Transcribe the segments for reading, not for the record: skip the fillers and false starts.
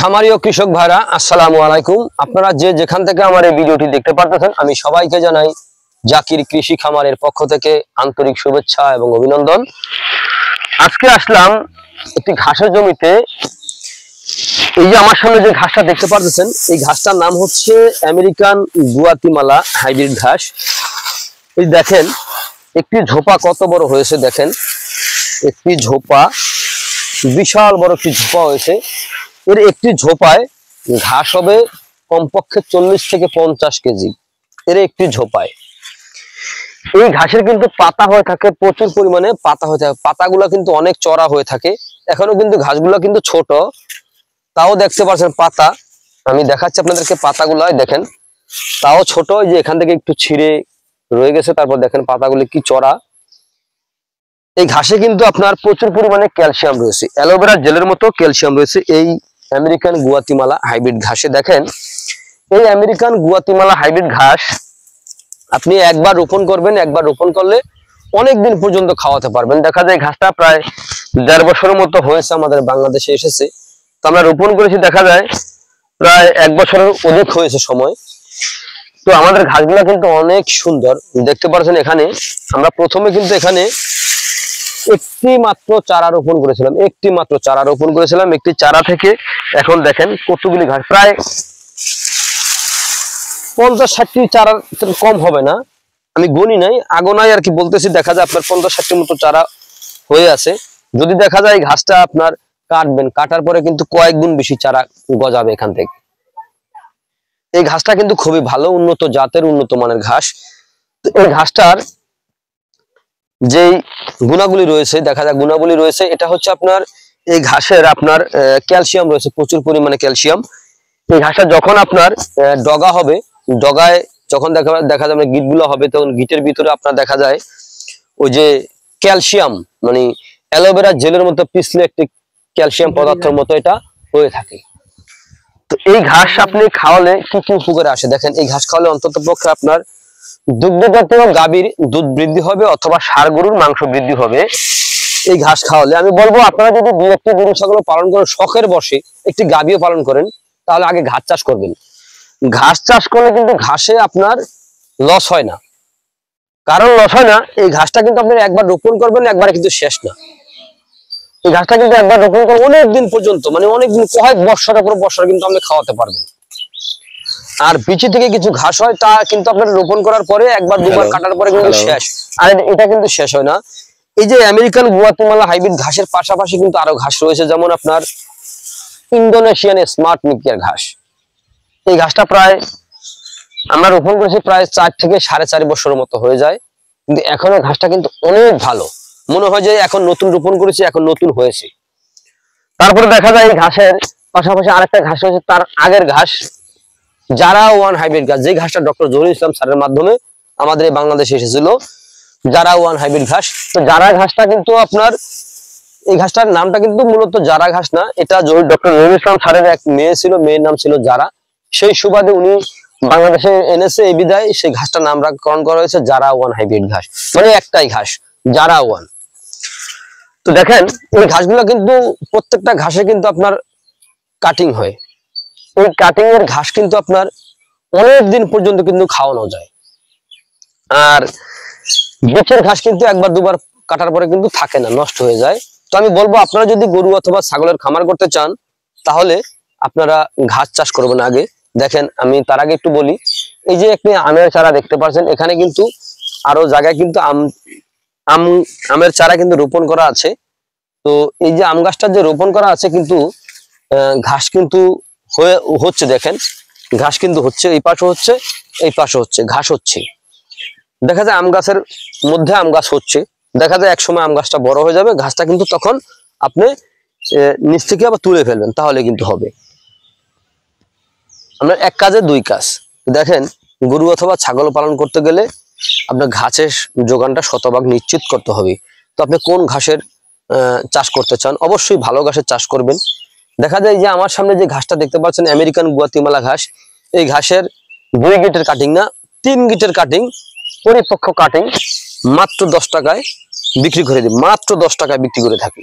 খামারি ও কৃষক ভাইরা আসসালামু আলাইকুম। আপনারা যে যেখান থেকে আমার এই ভিডিওটি দেখতে পারতেছেন, আমি সবাইকে জানাই জাকির কৃষি খামারের পক্ষ থেকে আন্তরিক শুভেচ্ছা এবং অভিনন্দন। আজকে আসলাম একটি ঘাসের জমিতে। এই যে আমার সামনে যে ঘাসটা দেখতে পারতেছেন, এই ঘাসটার নাম হচ্ছে আমেরিকান গুয়াতিমালা হাইব্রিড ঘাস। এই দেখেন একটি ঝোপা কত বড় হয়েছে, দেখেন একটি ঝোপা, বিশাল বড় একটি ঝোপা হয়েছে। এর একটি ঝোপায় ঘাস হবে কমপক্ষে 40 থেকে 50 কেজি। এর একটি ঝোপায় এই ঘাসের কিন্তু পাতা হয়ে থাকে, প্রচুর পরিমাণে পাতা হয়ে থাকে। পাতাগুলা কিন্তু অনেক চড়া হয়ে থাকে। এখনো কিন্তু ঘাসগুলা কিন্তু ছোট, তাও দেখতে পাচ্ছেন পাতা। আমি দেখাচ্ছি আপনাদেরকে পাতাগুলা, দেখেন তাও ছোট। যে এখান থেকে একটু ছিঁড়ে রয়ে গেছে, তারপর দেখেন পাতাগুলি কি চড়া। এই ঘাসে কিন্তু আপনার প্রচুর পরিমাণে ক্যালসিয়াম রয়েছে, অ্যালোভেরা জেলের মতো ক্যালসিয়াম রয়েছে এই আমেরিকান গুয়াতিমালা হাইব্রিড ঘাসে। দেখেন এই আমেরিকান গুয়াতিমালা হাইব্রিড ঘাস আপনি একবার রোপণ করবেন, একবার রোপণ করলে অনেক দিন পর্যন্ত খাওয়াতে পারবেন। দেখা যায় ঘাসটা প্রায় 1.5 বছরের মতো হয়েছে আমাদের বাংলাদেশে এসেছে। তো আমরা রোপণ করেছি, দেখা যায় প্রায় 1 বছরের অধিক হয়েছে সময়। তো আমাদের ঘাসগুলা কিন্তু অনেক সুন্দর দেখতে পাচ্ছেন। এখানে আমরা প্রথমে কিন্তু এখানে একটি মাত্র চারা রোপণ করেছিলাম, একটি চারা থেকে এখন দেখেন কতগুলি ঘাস, প্রায় 50-60টি চারা, কম হবে না, আমি গণি নাই, আগোনাই আর কি বলতেছি। দেখা যায় আপনার 50-60টির মতো চারা হয়ে আছে। যদি দেখা যায় এই ঘাসটা আপনার কাটবেন, কাটার পরে কিন্তু কয়েক গুণ বেশি চারা গজাবে এখান থেকে। এই ঘাসটা কিন্তু খুবই ভালো, উন্নত জাতের, উন্নত মানের ঘাস। এই ঘাসটার যেই গুণাবলী রয়েছে, দেখা যায় গুণাবলী রয়েছে, এটা হচ্ছে আপনার এই ঘাসের আপনার ক্যালসিয়াম রয়েছে, প্রচুর পরিমাণে ক্যালসিয়াম। এই ঘাসটা যখন আপনার ডগা হবে, ডগায় যখন দেখা যাবে গিটগুলো হবে, তখন গিটের ভিতরে আপনার দেখা যায় ওই যে ক্যালসিয়াম, মানে অ্যালোভেরা জেলের মতো পিছলে একটি ক্যালসিয়াম পদার্থের মতো এটা হয়ে থাকে। তো এই ঘাস আপনি খাওয়ালে কি কি উপকারে আসে দেখেন। এই ঘাস খাওয়ালে অন্তত পক্ষে আপনার দুগ্ধজাত গাভীর দুধ বৃদ্ধি হবে, অথবা ষাঁড় গরুর মাংস বৃদ্ধি হবে এই ঘাস খাওয়ালে। আমি বলবো আপনারা যদি 2-1টি গরু ছাগল পালন করেন, শখের বসে একটি গাভীও পালন করেন, তাহলে আগে ঘাস চাষ করবেন। ঘাস চাষ করলে কিন্তু ঘাসে আপনার লস হয় না। কারণ লস হয় না, এই ঘাসটা কিন্তু আপনি একবার রোপণ করবেন, একবার কিন্তু শেষ না। এই ঘাসটা কিন্তু একবার রোপণ করে অনেক দিন পর্যন্ত, মানে অনেক দিন, কয়েক বছরের পর বছর কিন্তু আপনি খাওয়াতে পারবেন। আর বিচি থেকে কিছু ঘাস হয়, তা কিন্তু আপনার রোপণ করার পরে একবার দুবার কাটার পরে কিন্তু শেষ। আর এটা কিন্তু শেষ হয় না। এই যে আমেরিকান গুয়াতিমালা হাইব্রিড ঘাসের পাশাপাশি কিন্তু আরো ঘাস রয়েছে, যেমন আপনার ইন্দোনেশিয়ান স্মার্ট মিকিয়ার ঘাস। এই ঘাসটা প্রায় আমরা রোপণ করেছি প্রায় 4 থেকে 4.5 বছরের মতো হয়ে যায়, কিন্তু এখনো ঘাসটা কিন্তু অনেক ভালো। মনে হয় যে এখন নতুন রোপণ করেছি, এখন নতুন হয়েছে। তারপরে দেখা যায় এই ঘাসের পাশাপাশি আরেকটা ঘাস রয়েছে, তার আগের ঘাস, জারা ওয়ান হাইব্রিড ঘাস, যে ঘাসটা ডক্টর জহিরুল ইসলাম স্যারের মাধ্যমে আমাদের এই বাংলাদেশে এসেছিল, জারা ওয়ান হাইব্রিড ঘাস। তো জারা ঘাসটা কিন্তু আপনার, এই ঘাসটার নামটা কিন্তু মূলত জারা ঘাস না, এটা ডক্টর জহিরুল ইসলাম স্যারের এক মেয়ে ছিল, মেয়ের নাম ছিল জারা। সেই সুবাদে উনি বাংলাদেশে এনেছে, এই বিদায় সেই ঘাসটার নামকরণ করা হয়েছে জারা ওয়ান হাইব্রিড ঘাস, মানে একটাই ঘাস, জারা ওয়ান। তো দেখেন এই ঘাসগুলো কিন্তু প্রত্যেকটা ঘাসে কিন্তু আপনার কাটিং হয়। এই কাটিং এর ঘাস কিন্তু আপনার অনেক দিন পর্যন্ত কিন্তু খাওয়ানো যায়। আর বীচের ঘাস কিন্তু একবার দুবার কাটার পরে কিন্তু থাকে না, নষ্ট হয়ে যায়। তো আমি বলবো আপনারা যদি গরু অথবা ছাগলের খামার করতে চান, তাহলে আপনারা ঘাস চাষ করবেন আগে। দেখেন আমি তার আগে একটু বলি, এই যে একটি আমের চারা দেখতে পাচ্ছেন, এখানে কিন্তু আরো জায়গায় কিন্তু আমের চারা কিন্তু রোপণ করা আছে। তো এই যে আম গাছটা যে রোপণ করা আছে, কিন্তু ঘাস কিন্তু হচ্ছে, দেখেন ঘাস কিন্তু হচ্ছে, এই পাশে হচ্ছে, এই পাশে হচ্ছে, ঘাস হচ্ছে। দেখা যায় আম গাছের মধ্যে আম গাছ হচ্ছে, দেখা যায় এক সময় আম গাছটা বড় হয়ে যাবে, ঘাসটা কিন্তু তখন আপনি নিচ থেকে আবার তুলে ফেলবেন, তাহলে কিন্তু হবে। আমরা এক কাজে দুই কাজ। দেখেন গরু অথবা ছাগল পালন করতে গেলে আপনার ঘাসের যোগানটা শতভাগ নিশ্চিত করতে হবে। তো আপনি কোন ঘাসের চাষ করতে চান, অবশ্যই ভালো ঘাসের চাষ করবেন। দেখা যায় যে আমার সামনে যে ঘাসটা দেখতে পাচ্ছেন আমেরিকান গুয়াতিমালা ঘাস, এই ঘাসের 2 গিটের কাটিং না, 3 গিটের কাটিং, পরিপক্ক কাটিং মাত্র 10 টাকায় বিক্রি করে দিই, মাত্র 10 টাকায় বিক্রি করে থাকি।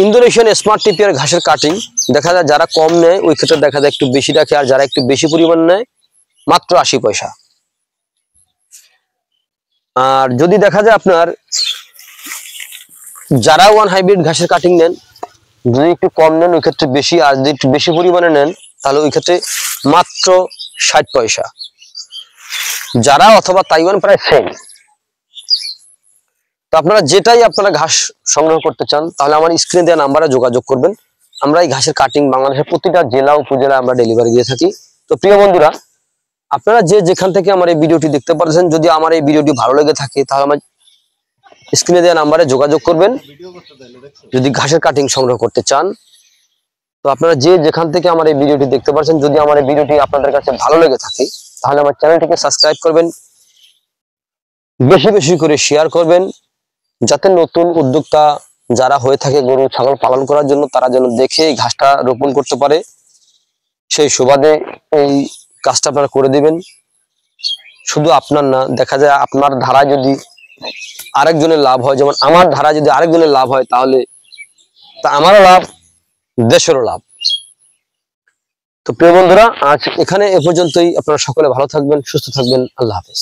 ইন্দোনেশিয়ান স্মার্ট টিপিয়ার ঘাসের কাটিং দেখা যায় যারা কম নেয় ওই ক্ষেত্রে দেখা যায় একটু বেশি রাখে, আর যারা একটু বেশি পরিমাণ নেয় মাত্র 80 পয়সা। আর যদি দেখা যায় আপনার যারা ওয়ান হাইব্রিড ঘাসের কাটিং নেন, যদি একটু কম নেন ওই ক্ষেত্রে বেশি, আর যদি একটু বেশি পরিমাণে নেন তাহলে ওই ক্ষেত্রে মাত্র 60 পয়সা। যারা অথবা তাইওয়ান প্রায় সেম। তো আপনারা যেটাই আপনারা ঘাস সংগ্রহ করতে চান তাহলে আমার স্ক্রিনে দেওয়া নাম্বারে যোগাযোগ করবেন। আমরা এই ঘাসের কাটিং বাংলাদেশের প্রতিটা জেলা উপজেলা আমরা ডেলিভারি দিয়ে থাকি। তো প্রিয় বন্ধুরা, আপনারা যে যেখান থেকে আমার এই ভিডিওটি দেখতে পাচ্ছেন, যদি আমার এই ভিডিওটি ভালো লেগে থাকে তাহলে আমার স্ক্রিনে দেওয়া নাম্বারে যোগাযোগ করবেন যদি ঘাসের কাটিং সংগ্রহ করতে চান। তো আপনারা যে যেখান থেকে আমার এই ভিডিওটি দেখতে পাচ্ছেন, যদি আমার এই ভিডিওটি আপনাদের কাছে ভালো লেগে থাকে তাহলে আমার চ্যানেলটিকে সাবস্ক্রাইব করবেন, বেশি বেশি করে শেয়ার করবেন, যাতে নতুন উদ্যোক্তা যারা হয়ে থাকে গরু ছাগল পালন করার জন্য তারা যেন দেখে এই ঘাসটা রোপণ করতে পারে। সেই সুবাদে এই কাজটা আপনারা করে দিবেন। শুধু আপনার না, দেখা যায় আপনার ধারায় যদি আরেকজনের লাভ হয়, যেমন আমার ধারায় যদি আরেকজনের লাভ হয় তাহলে তা আমারও লাভ, দেশেরও লাভ। তো প্রিয় বন্ধুরা, আজ এখানে এ পর্যন্তই। আপনারা সকলে ভালো থাকবেন, সুস্থ থাকবেন। আল্লাহ হাফেজ।